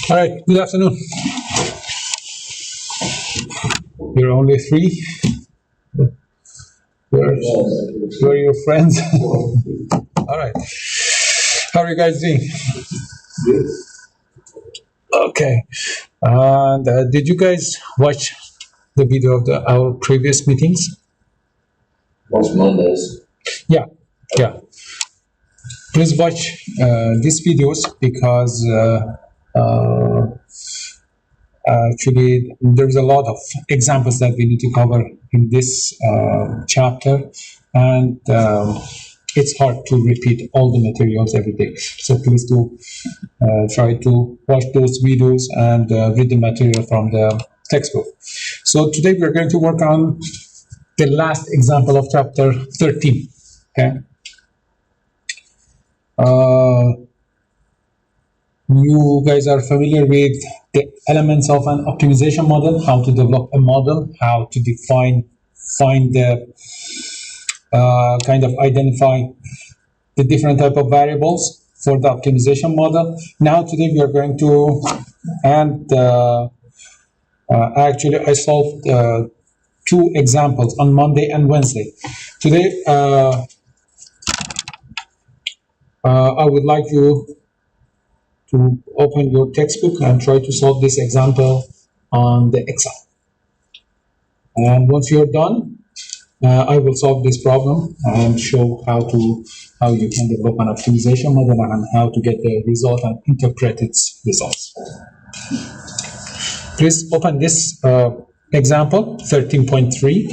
All right, good afternoon. You're only three. Where are your friends? All right. How are you guys doing? Good. Okay. And did you guys watch the video of our previous meetings? Most Mondays. Yeah. Please watch these videos because actually there's a lot of examples that we need to cover in this chapter, and it's hard to repeat all the materials every day. So please do try to watch those videos and read the material from the textbook. So today we're going to work on the last example of chapter 13. Okay. You guys are familiar with the elements of an optimization model, how to develop a model, how to find the identify the different type of variables for the optimization model. Now today we are going to, and actually I solved two examples on Monday and Wednesday. Today I would like you to open your textbook and try to solve this example on the Excel. And once you're done, I will solve this problem and show how you can develop an optimization model and how to get the result and interpret its results. Please open this example 13.3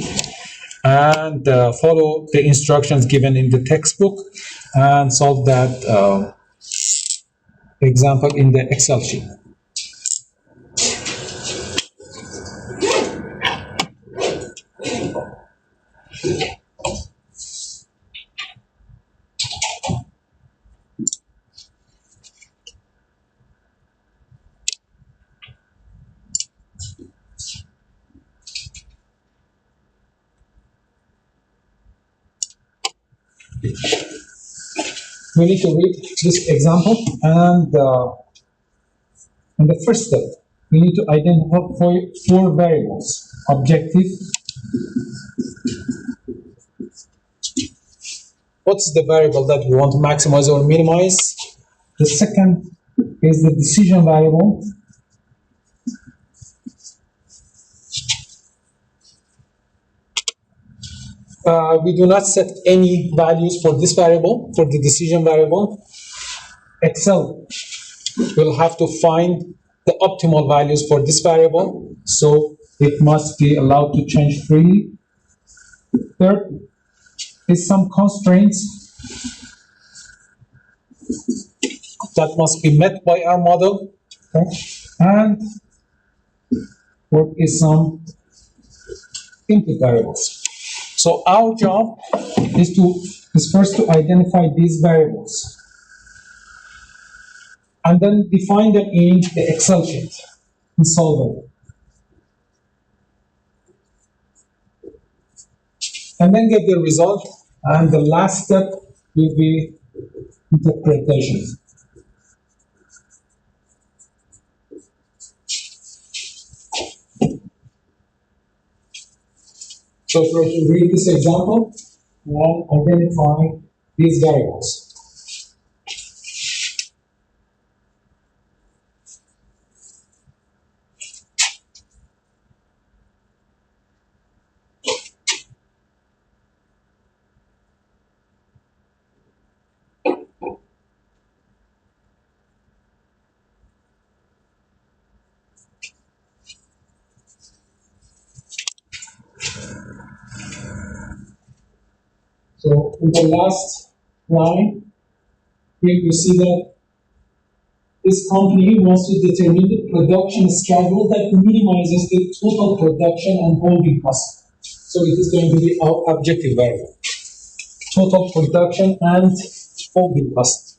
and follow the instructions given in the textbook and solve that example in the Excel sheet. We need to read this example, and in the first step, we need to identify four variables: objective. What's the variable that we want to maximize or minimize? The second is the decision variable. We do not set any values for this variable, for the decision variable. Excel will have to find the optimal values for this variable, so it must be allowed to change freely. Third is some constraints that must be met by our model. Okay. And fourth is some input variables. So our job is first to identify these variables and then define them in the Excel sheet in Solver. And then get the result, and the last step will be interpretation. So try to read this example and identify these variables. So in the last line, here you see that this company wants to determine the production schedule that minimizes the total production and holding cost. So it is going to be our objective variable. Total production and holding cost.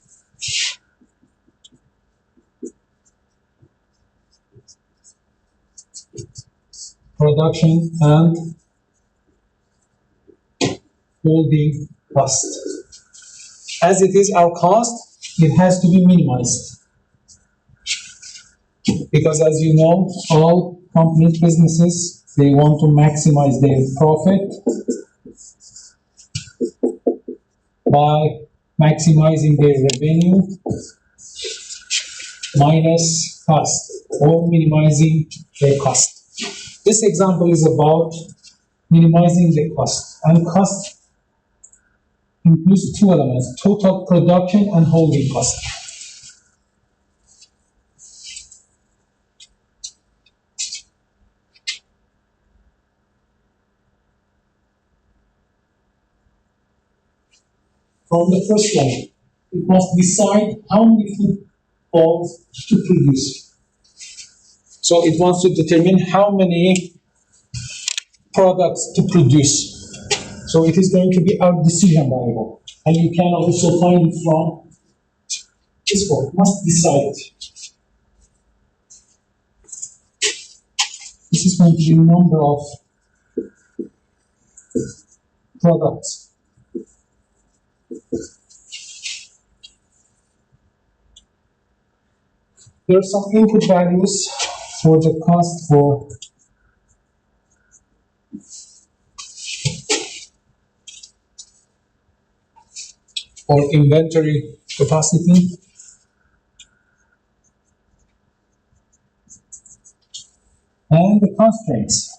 Production and holding cost. As it is our cost, it has to be minimized. Because as you know, all companies, businesses, they want to maximize their profit by maximizing their revenue minus cost or minimizing their cost. This example is about minimizing the cost, and cost includes two elements: total production and holding cost. From the first line, it must decide how many food balls to produce. So it wants to determine how many products to produce. So it is going to be our decision variable. And you can also find it from this one, must decide. This is going to be the number of products. There are some input values for the cost for inventory capacity, and the constraints.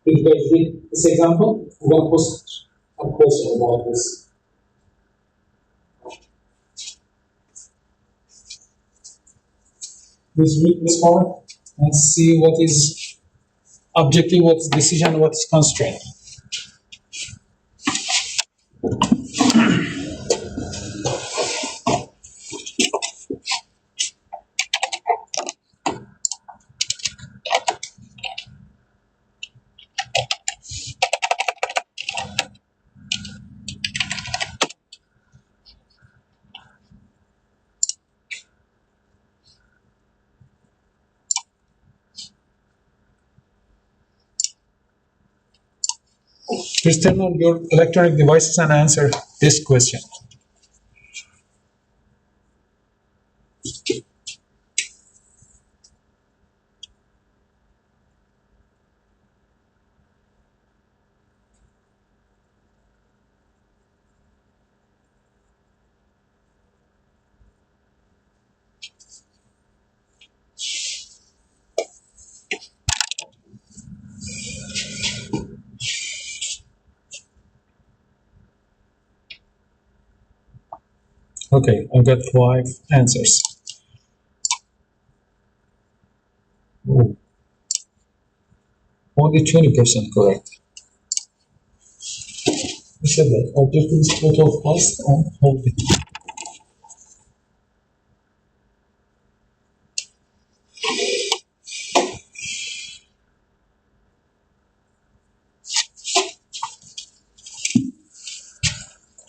If you guys read this example, I'm going to post a question about this. Please read this part and see what is objective, what's decision, what's constraint. Please turn on your electronic devices and answer this question. Okay, I got 5 answers. Ooh. Only 20% correct. I said that objective is total cost on holding.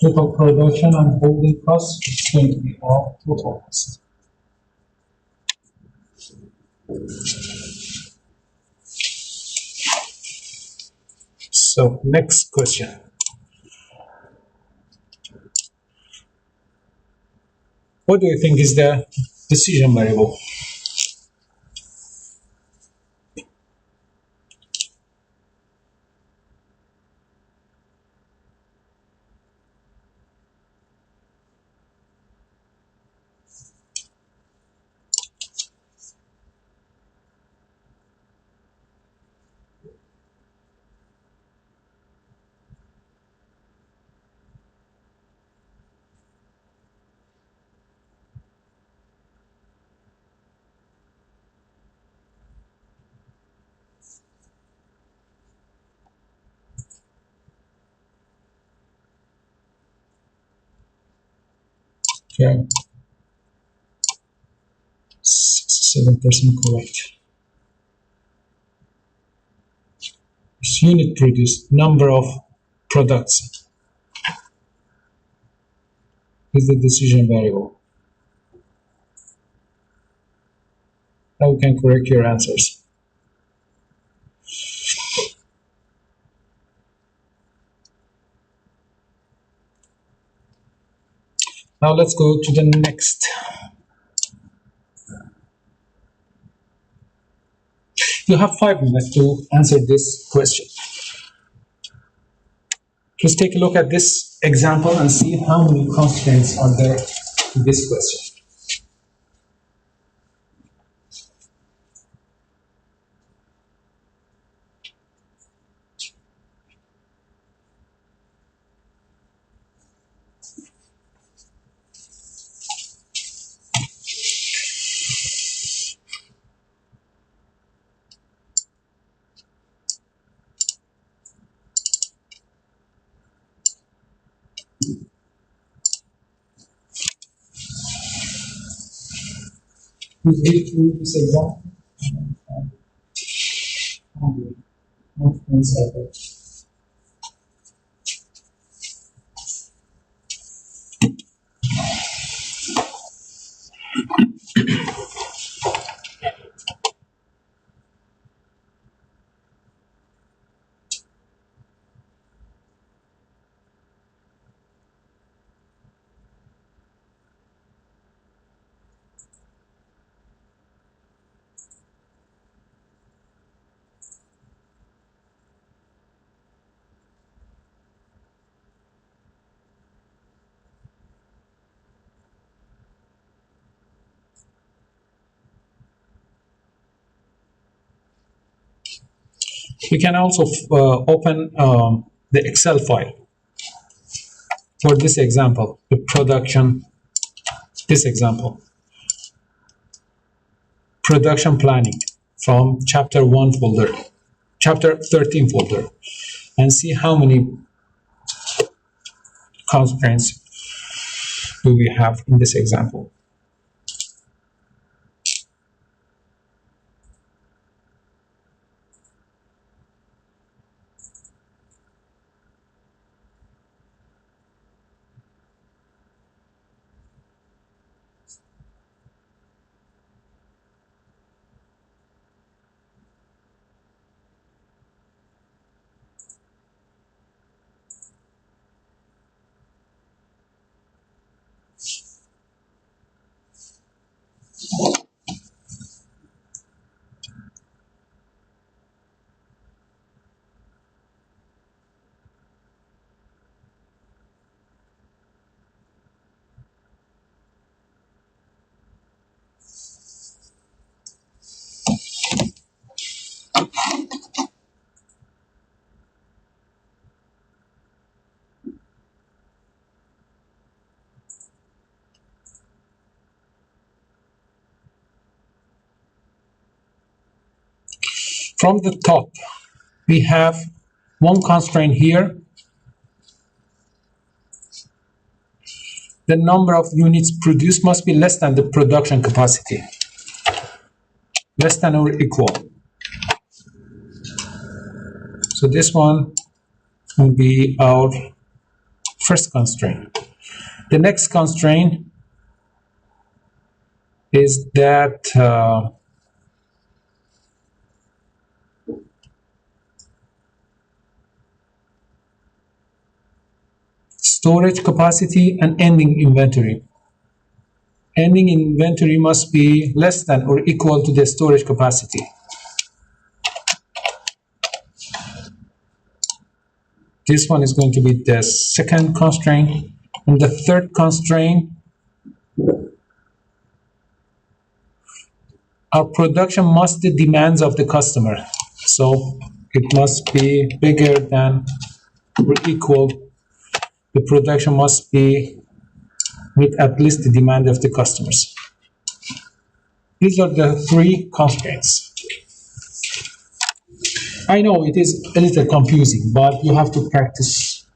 Total production and holding cost is going to be our total cost. So next question. What do you think is the decision variable? Okay. 67% correct. Unit produced, number of products is the decision variable. Now you can correct your answers. Now let's go to the next. You have 5 minutes to answer this question. Just take a look at this example and see how many constraints are there in this question. Who's ready to read this example? We can also open the Excel file for this example, the production, this example, production planning from chapter 1 folder, chapter 13 folder, and see how many constraints do we have in this example. From the top, we have one constraint here. The number of units produced must be less than the production capacity, less than or equal. So this one will be our first constraint. The next constraint is that storage capacity and ending inventory. Ending inventory must be less than or equal to the storage capacity. This one is going to be the second constraint. And the third constraint, our production must the demands of the customer. So it must be bigger than or equal. The production must be meet at least the demand of the customers. These are the 3 constraints. I know it is a little confusing, but you have to practice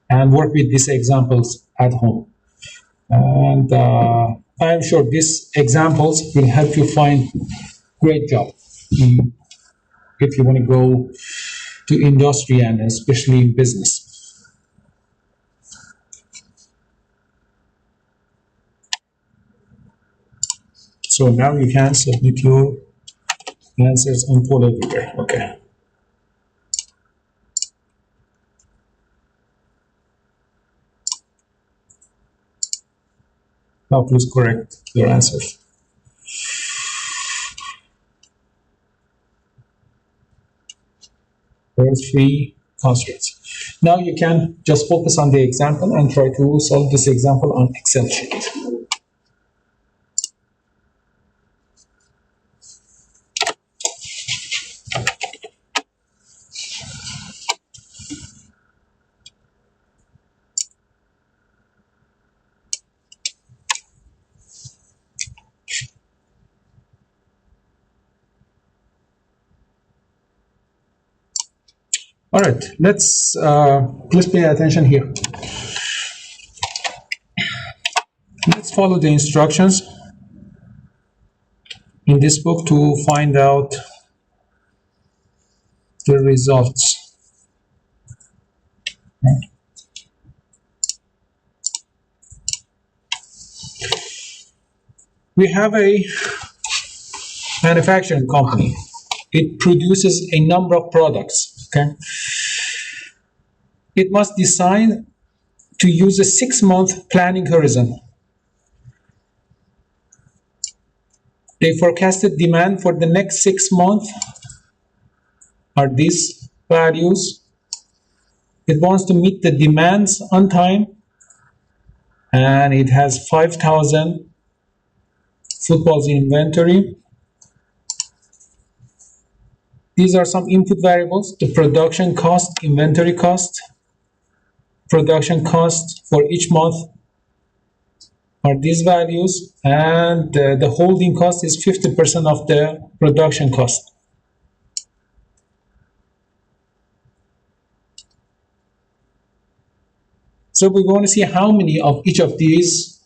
and work with these examples at home. And I'm sure these examples will help you find great job if you want to go to industry and especially in business. So So now you can submit your answers on poll everywhere. Okay. Now please correct your answers. There are 3 constraints. Now you can just focus on the example and try to solve this example on Excel sheet. All right, let's please pay attention here. Let's follow the instructions in this book to find out the results. We have a manufacturing company. It produces a number of products. Okay. It must decide to use a 6-month planning horizon. They forecasted demand for the next 6 months are these values. It wants to meet the demands on time, and it has 5,000 footballs in inventory. These are some input variables: the production cost, inventory cost, production cost for each month are these values, and the holding cost is 50% of the production cost. So we want to see how many of each of these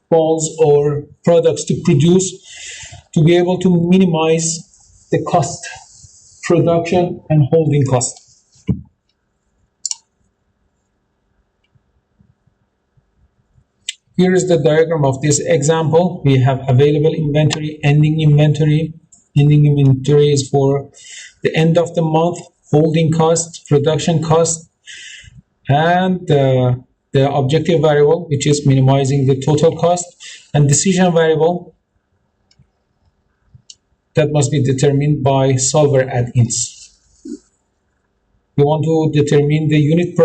balls or products to produce to be able to minimize the cost, production and holding cost. Here is the diagram of this example. We have available inventory, ending inventory. Ending inventory is for the end of the month, holding cost, production cost, and the objective variable, which is minimizing the total cost, and decision variable that must be determined by solver add-ins. We want to determine the unit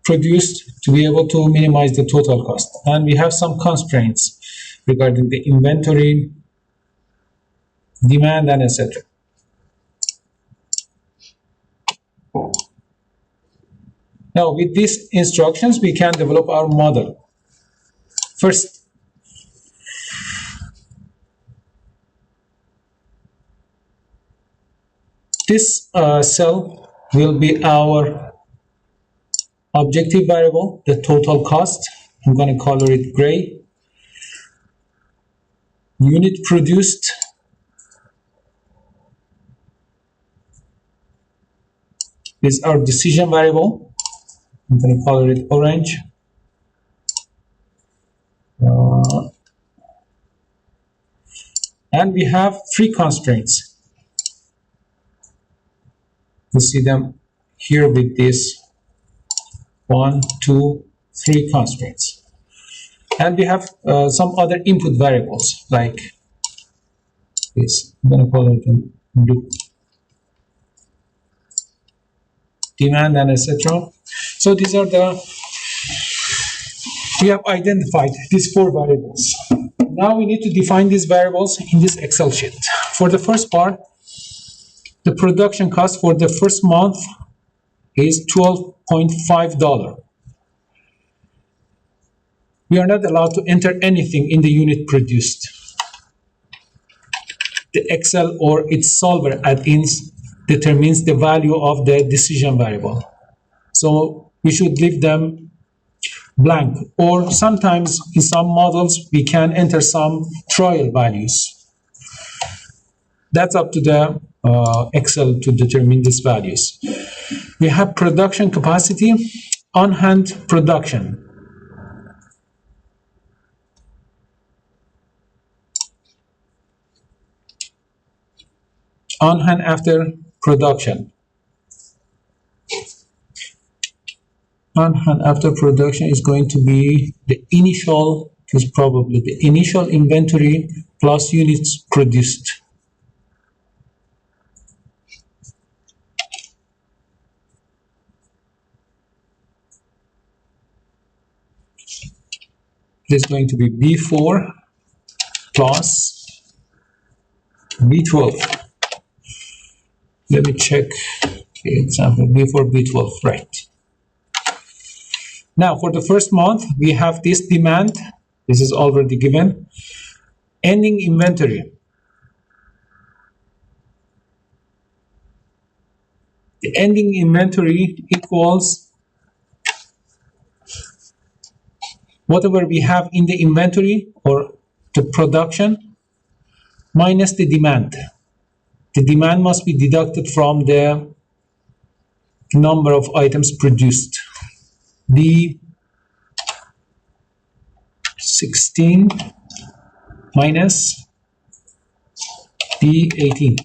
produced to be able to minimize the total cost. And we have some constraints regarding the inventory, demand, and etc. Now, with these instructions, we can develop our model. First, this cell will be our objective variable, the total cost. I'm going to color it gray. Unit produced is our decision variable. I'm going to color it orange. And we have 3 constraints. You see them here with this 1, 2, 3 constraints. And we have some other input variables like this. I'm going to call it in blue. Demand and etc. So these are we have identified these 4 variables. Now we need to define these variables in this Excel sheet. For the first part, the production cost for the first month is $12.5. We are not allowed to enter anything in the unit produced. The Excel or its solver add-ins determines the value of the decision variable. So we should leave them blank, or sometimes in some models we can enter some trial values. That's up to the Excel to determine these values. We have production capacity, on-hand production. on hand after production. On hand after production is going to be the initial, is probably the initial inventory plus units produced. This is going to be B4 plus B12. Let me check the example, B4, B12, right. Now for the first month, we have this demand. This is already given. Ending inventory. The ending inventory equals whatever we have in the inventory or the production minus the demand. The demand must be deducted from the number of items produced. B16 minus B18.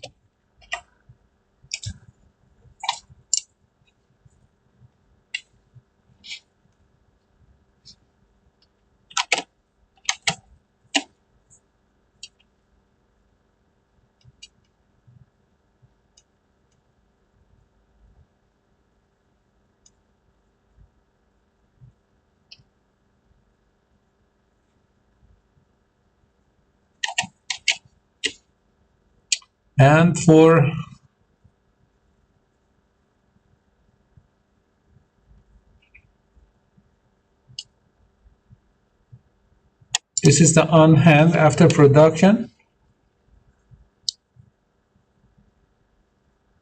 And for this is the on hand after production.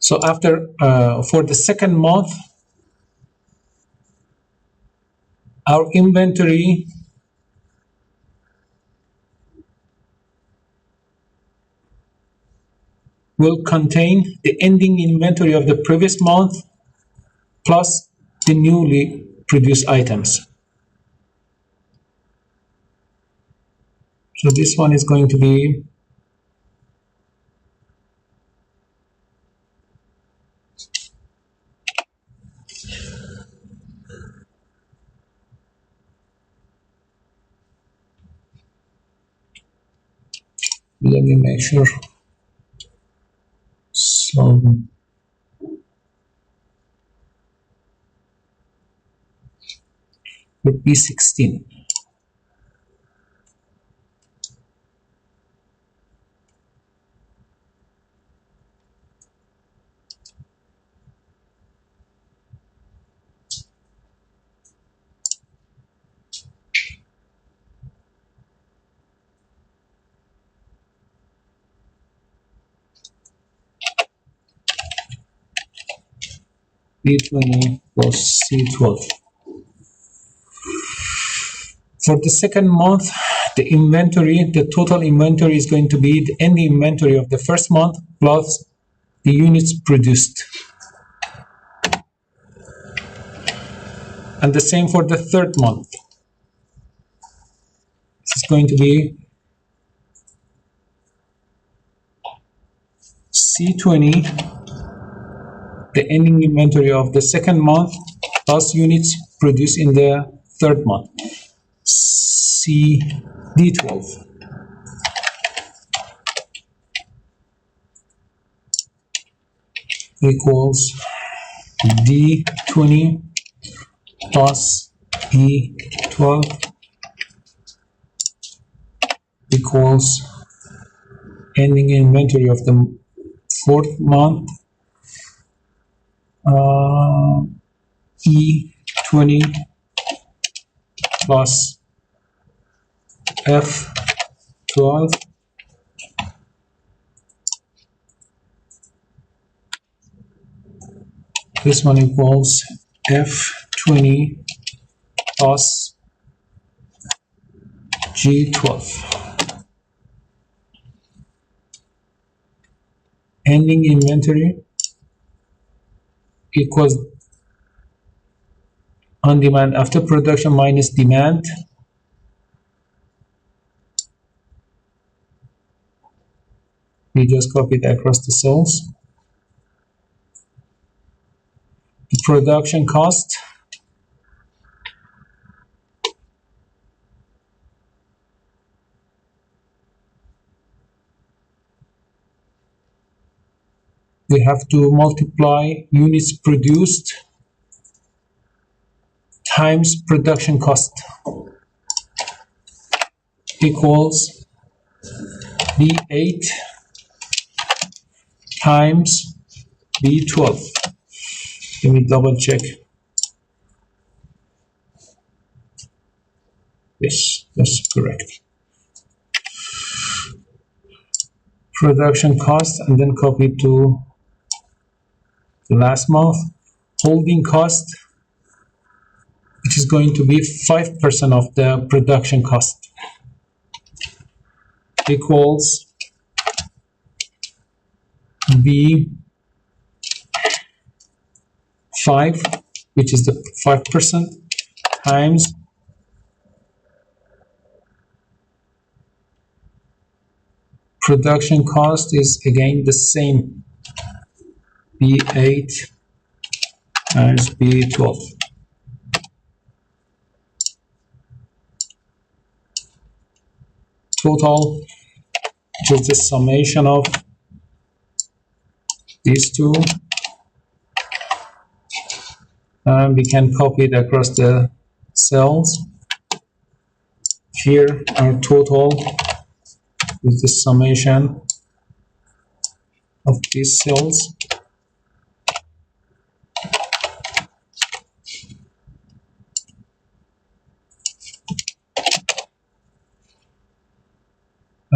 So after for the second month, our inventory will contain the ending inventory of the previous month plus the newly produced items. So this one is going to be let me make sure. So would be 16. B20 plus C12. For the second month, the inventory, the total inventory is going to be the ending inventory of the first month plus the units produced. And the same for the third month. This is going to be C20, the ending inventory of the second month plus units produced in the third month. CD12 equals D20 plus E12 equals ending inventory of the fourth month E20 plus F12 this one equals F20 plus G12. Ending inventory equals on demand after production minus demand We just copy it across the cells. The production cost, we have to multiply units produced times production cost equals B8 times B12. Let me double check. Yes, that's correct. Production cost, and then copy to the last month. Holding cost, which is going to be 5% of the production cost, equals B5, which is the 5%, times production cost is again the same, B8 times B12. Total, which is the summation of these two, and we can copy it across the cells. Here, our total is the summation of these cells.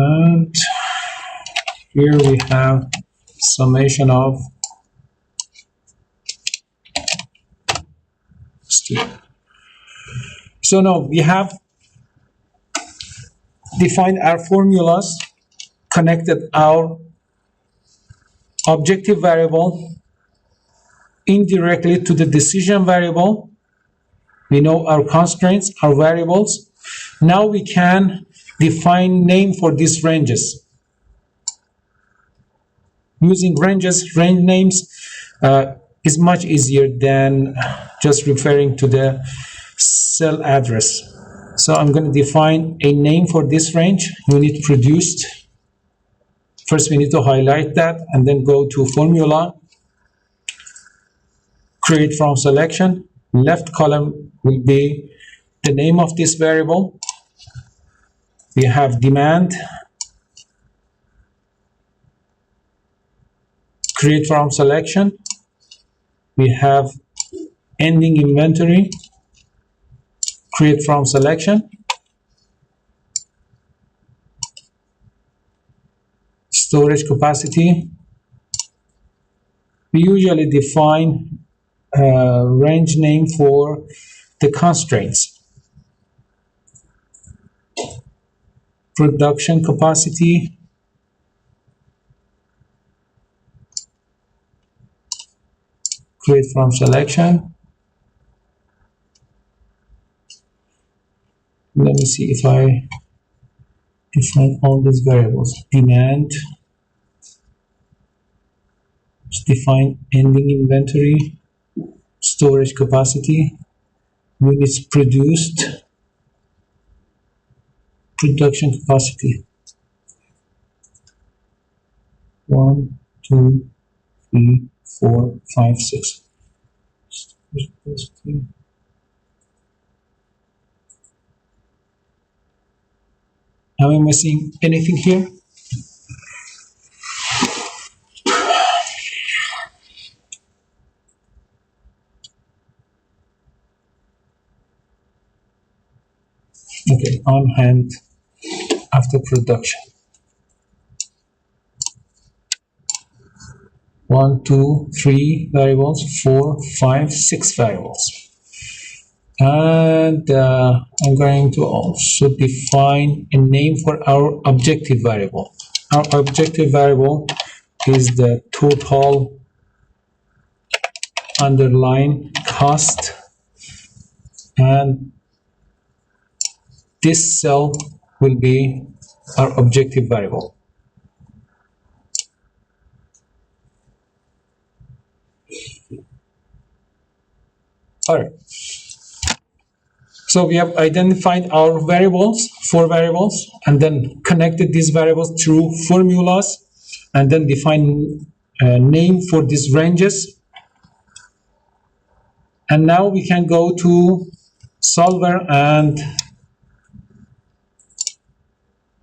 And here we have summation of student. So now we have defined our formulas, connected our objective variable indirectly to the decision variable. We know our constraints, our variables. Now we can define name for these ranges. Using ranges, range names is much easier than just referring to the cell address. So I'm going to define a name for this range, unit produced. First, we need to highlight that and then go to formula, create from selection. Left column will be the name of this variable. We have demand, create from selection. We have ending inventory, create from selection. Storage capacity. We usually define a range name for the constraints. Production capacity. Create from selection. Let me see if I define all these variables. Demand. Define ending inventory, storage capacity, units produced, production capacity. 1, 2, 3, 4, 5, 6. Am I missing anything here? Okay, on hand after production. 1, 2, 3 variables, 4, 5, 6 variables. And I'm going to also define a name for our objective variable. Our objective variable is the total underline cost, and this cell will be our objective variable. All right. So we have identified our variables, 4 variables, and then connected these variables through formulas, and then define a name for these ranges. And now we can go to Solver and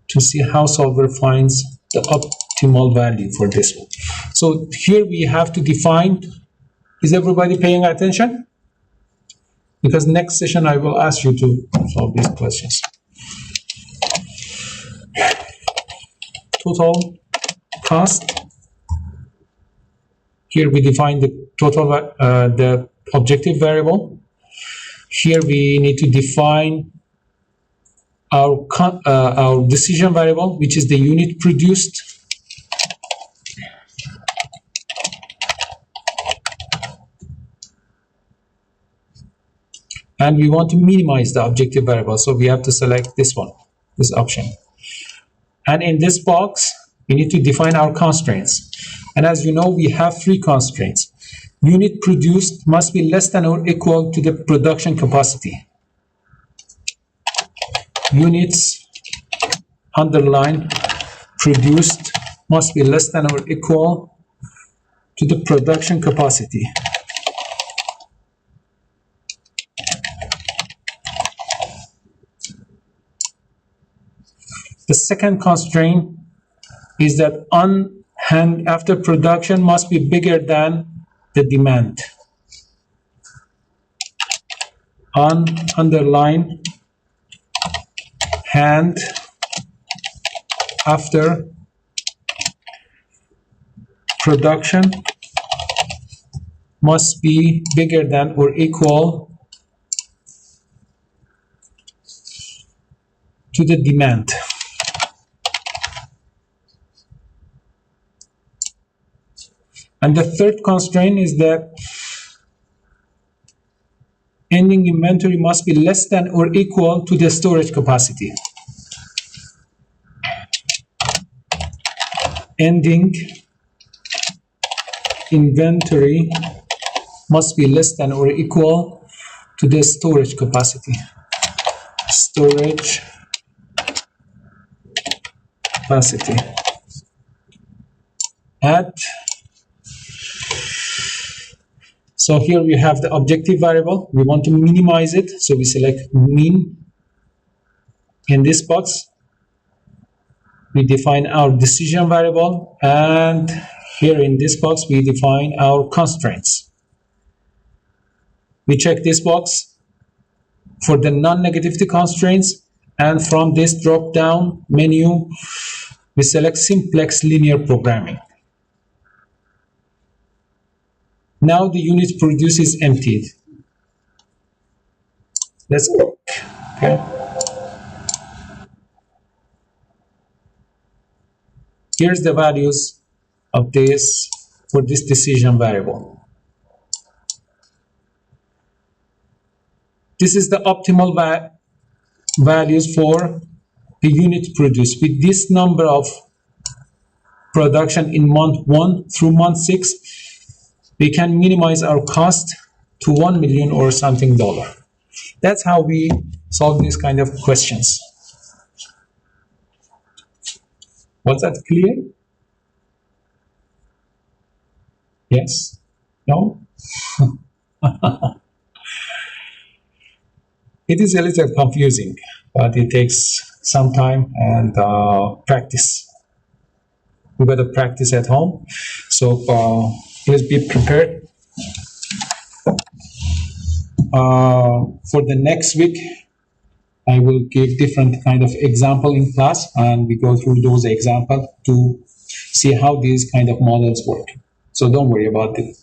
to see how Solver finds the optimal value for this one. So here we have to define, is everybody paying attention? Because next session I will ask you to solve these questions. Total cost. Here we define the total, the objective variable. Here we need to define our decision variable, which is the unit produced. And we want to minimize the objective variable, so we have to select this one, this option. And in this box, we need to define our constraints. And as you know, we have 3 constraints. Unit produced must be less than or equal to the production capacity. Units underline produced must be less than or equal to the production capacity. The second constraint is that on hand after production must be bigger than the demand. On underline hand after production must be bigger than or equal to the demand. And the third constraint is that ending inventory must be less than or equal to the storage capacity. Ending inventory must be less than or equal to the storage capacity. Storage capacity. So here we have the objective variable. We want to minimize it, so we select min. In this box, we define our decision variable, and here in this box, we define our constraints. We check this box for the non-negativity constraints, and from this drop-down menu, we select simplex linear programming. Now the unit produced is emptied. Let's work. Okay. Here's the values of this for this decision variable. This is the optimal values for the unit produced. With this number of production in month 1 through month 6, we can minimize our cost to 1 million or something dollar. That's how we solve these kind of questions. Was that clear? Yes? No? It is a little confusing, but it takes some time and practice. We got to practice at home. So please be prepared. For the next week, I will give different kind of example in class, and we go through those examples to see how these kind of models work. So don't worry about it.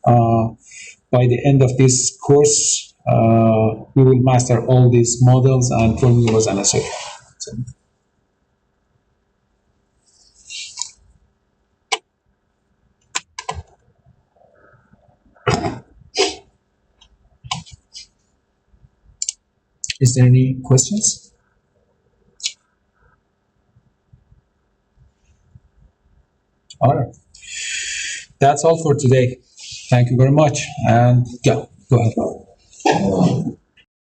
By the end of this course, we will master all these models and formulas and so on. Is there any questions? All right. That's all for today. Thank you very much, and go. Go ahead.